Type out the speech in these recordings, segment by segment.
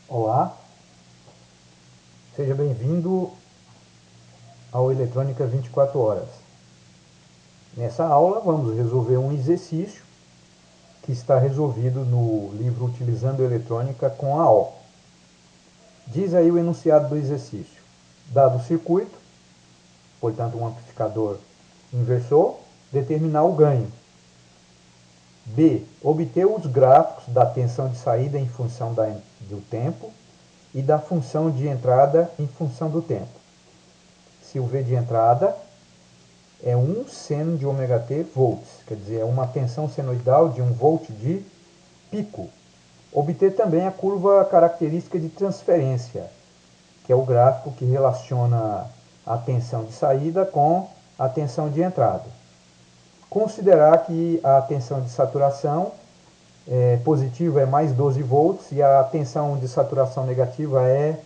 Olá, seja bem-vindo ao Eletrônica 24 Horas. Nessa aula vamos resolver um exercício que está resolvido no livro Utilizando Eletrônica com a O. Diz aí o enunciado do exercício. Dado o circuito, portanto um amplificador inversor, determinar o ganho. B. Obter os gráficos da tensão de saída em função do tempo e da função de entrada em função do tempo. Se o V de entrada é 1 seno de ômega-t volts, quer dizer, é uma tensão senoidal de 1 volt de pico. Obter também a curva característica de transferência, que é o gráfico que relaciona a tensão de saída com a tensão de entrada. Considerar que a tensão de saturação positiva é mais 12 volts e a tensão de saturação negativa é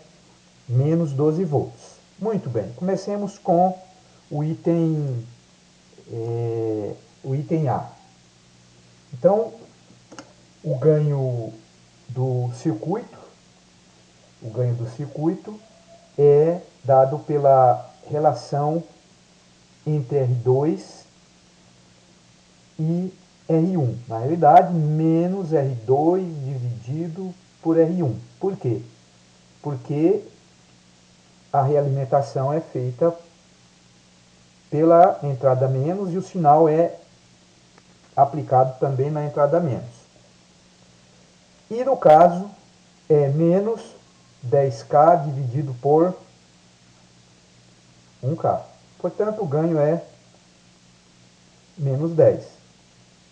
menos 12 volts. Muito bem, comecemos com o item A. Então, o ganho do circuito é dado pela relação entre R2 e R1. Na realidade, menos R2 dividido por R1. Por quê? Porque a realimentação é feita pela entrada menos e o sinal é aplicado também na entrada menos. E no caso, é menos 10K dividido por 1K. Portanto, o ganho é menos 10.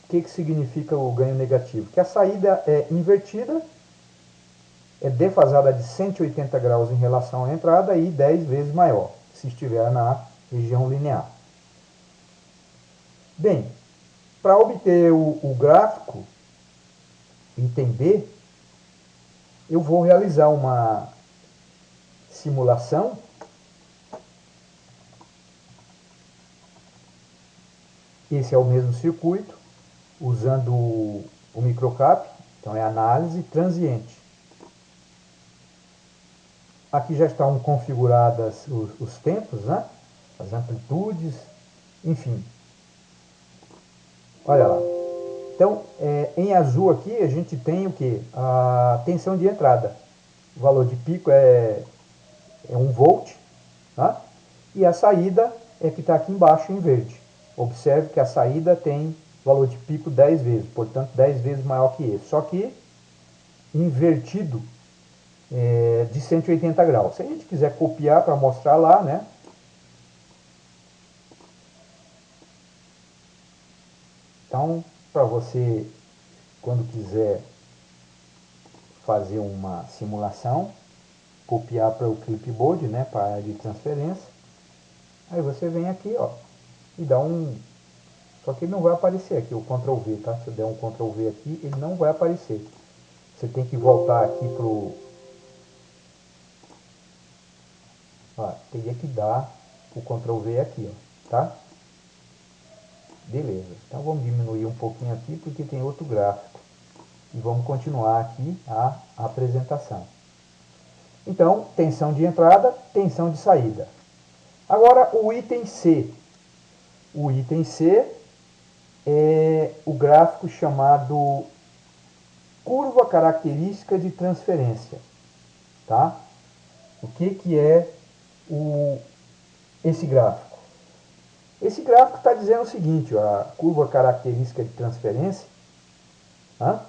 O que significa o ganho negativo? Que a saída é invertida, é defasada de 180 graus em relação à entrada e 10 vezes maior, se estiver na região linear. Bem, para obter o gráfico, item B, eu vou realizar uma simulação. Esse é o mesmo circuito, usando o microcap, então é análise transiente. Aqui já estão configuradas os tempos, né? As amplitudes, enfim. Olha lá. Então, em azul aqui a gente tem o que? A tensão de entrada. O valor de pico é 1 volt, tá? E a saída é que está aqui embaixo em verde. Observe que a saída tem valor de pico 10 vezes, portanto 10 vezes maior que esse. Só que invertido de 180 graus. Se a gente quiser copiar para mostrar lá, né? Então, para você, quando quiser fazer uma simulação, copiar para o clipboard, né, para a área de transferência, aí você vem aqui, ó, e dá um... Só que ele não vai aparecer aqui, o Ctrl V, tá? Se eu der um Ctrl V aqui, ele não vai aparecer. Você tem que voltar aqui pro... Ó, teria que dar o Ctrl V aqui, ó, tá? Beleza. Então vamos diminuir um pouquinho aqui, porque tem outro gráfico. E vamos continuar aqui a apresentação. Então, tensão de entrada, tensão de saída. Agora, o item C. O item C é o gráfico chamado curva característica de transferência. Tá? O que é esse gráfico? Esse gráfico está dizendo o seguinte, ó, a curva característica de transferência, tá?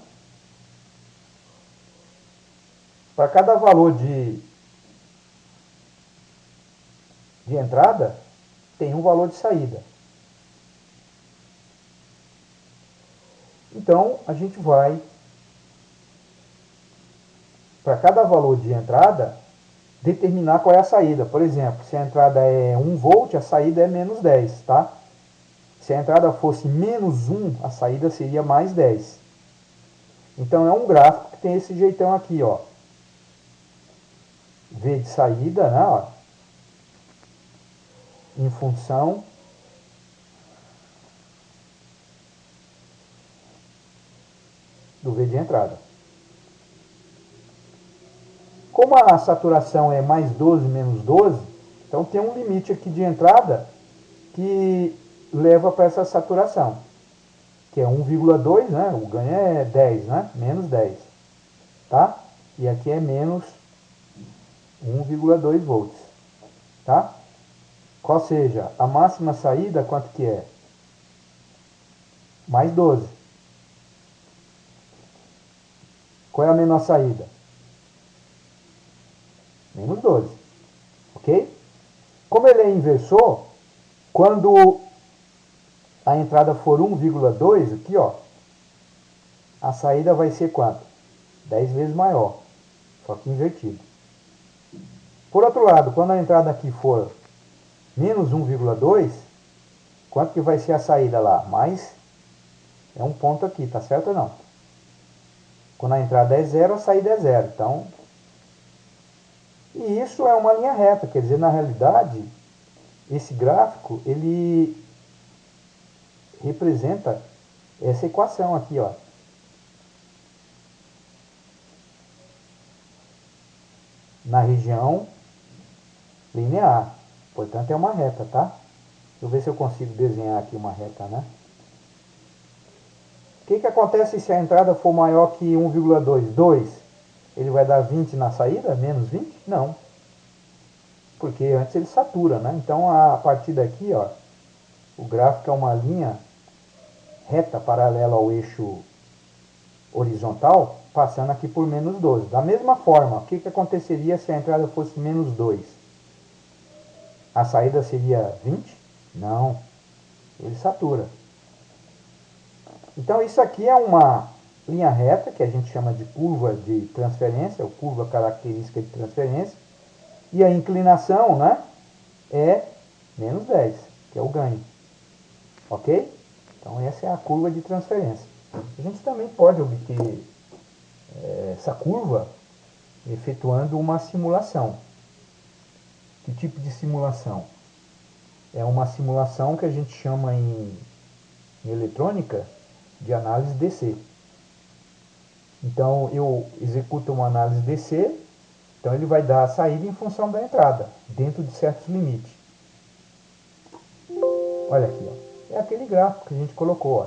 Para cada valor de entrada, tem um valor de saída. Então, a gente vai, para cada valor de entrada, determinar qual é a saída. Por exemplo, se a entrada é 1 volt, a saída é menos 10, tá? Se a entrada fosse menos 1, a saída seria mais 10. Então, é um gráfico que tem esse jeitão aqui, ó. V de saída, né, ó, em função do V de entrada. como a saturação é mais 12 menos 12, então tem um limite aqui de entrada que leva para essa saturação, que é 1,2, né? O ganho é 10, né? Menos 10, tá? E aqui é menos 1,2 volts, tá? Qual seja, a máxima saída, quanto que é? Mais 12. Qual é a menor saída? Menos 12, ok? Como ele é inversor, quando a entrada for 1,2, aqui ó, a saída vai ser quanto? 10 vezes maior, só que invertido. Por outro lado, quando a entrada aqui for menos 1,2, quanto que vai ser a saída lá? Mais é um ponto aqui, tá certo ou não? Quando a entrada é zero, a saída é zero. Então, e isso é uma linha reta, quer dizer, na realidade, esse gráfico, ele representa essa equação aqui, ó. Na região linear. Portanto, é uma reta, tá? Deixa eu ver se eu consigo desenhar aqui uma reta, né? O que acontece se a entrada for maior que 1,2? 2. Ele vai dar 20 na saída? Menos 20? Não. Porque antes ele satura, né? Então, a partir daqui, ó, o gráfico é uma linha reta paralela ao eixo horizontal, passando aqui por menos 12. Da mesma forma, o que aconteceria se a entrada fosse menos 2? A saída seria 20? Não. Ele satura. Então isso aqui é uma linha reta, que a gente chama de curva de transferência, ou curva característica de transferência. E a inclinação, né, é menos 10, que é o ganho. Ok? Então essa é a curva de transferência. A gente também pode obter essa curva efetuando uma simulação. Que tipo de simulação? É uma simulação que a gente chama em eletrônica de análise DC. Então eu executo uma análise DC, então ele vai dar a saída em função da entrada, dentro de certos limites. Olha aqui, ó. É aquele gráfico que a gente colocou. Ó.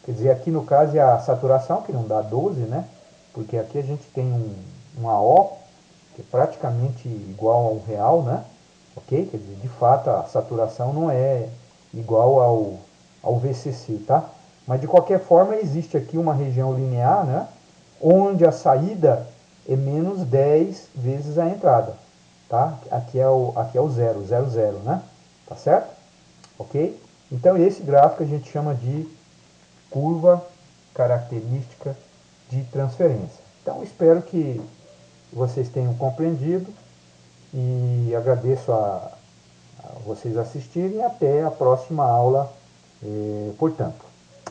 Quer dizer, aqui no caso é a saturação, que não dá 12, né? Porque aqui a gente tem um AO, que é praticamente igual ao real, né? Ok? Quer dizer, de fato a saturação não é igual ao VCC, tá? Mas de qualquer forma existe aqui uma região linear, né? Onde a saída é menos 10 vezes a entrada, tá? Aqui é o zero, zero, zero, né? Tá certo? Ok? Então esse gráfico a gente chama de curva característica de transferência. Então espero que vocês tenham compreendido e agradeço a vocês assistirem e até a próxima aula, portanto.